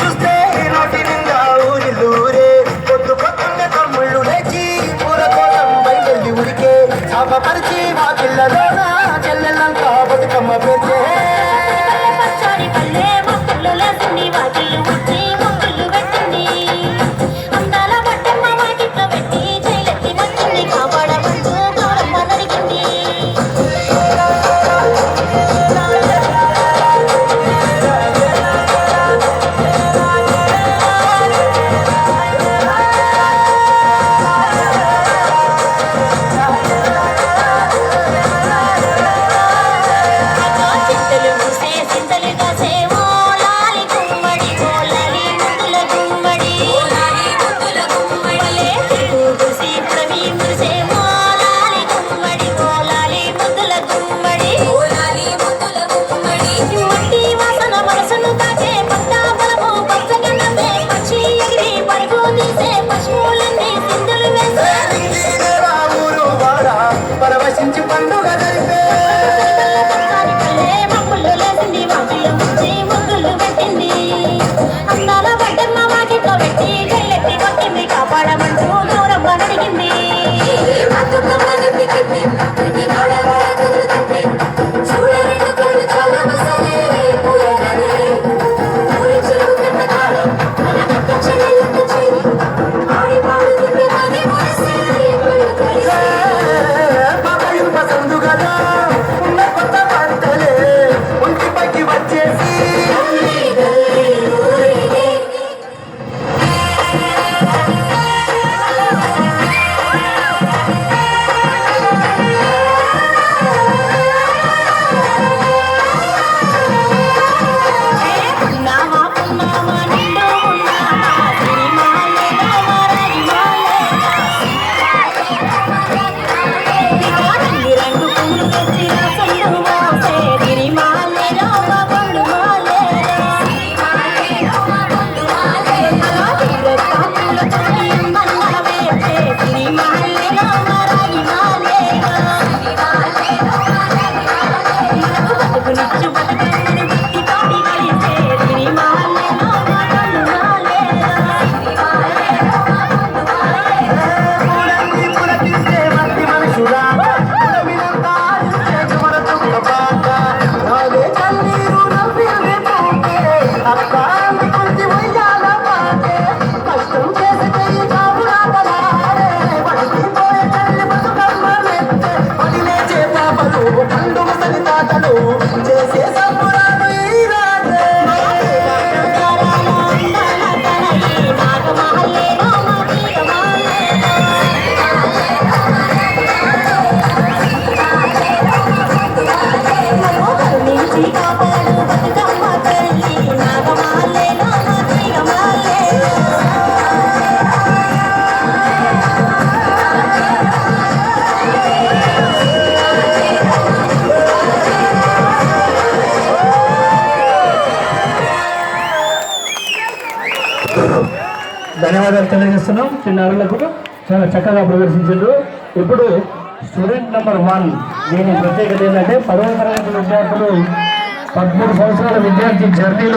చూస్తే నోటి నిండా ఊరిల్లూరే పొద్దు పొద్దున్న తమ్ముళ్ళు లేచి పూర కోసం బయలుదేరి ఉడికే చాపపరిచి మా పిల్లలోన చెల్లెలంతా బతుకమ్మ పెడితే పరవశించి పండుగ జరిపే కాపాడమంటూ గౌరవ అడిగింది చేసే సంబురాలు ఈ రాజే ధన్యవాదాలు తెలియజేస్తున్నాం. చిన్నారులకు చాలా చక్కగా ప్రదర్శించారు. ఇప్పుడు స్టూడెంట్ నెంబర్ 1 దీని ప్రత్యేకత ఏంటంటే 10వ తరగతి విద్యార్థులు 13 సంవత్సరాల విద్యార్థి జర్నీలో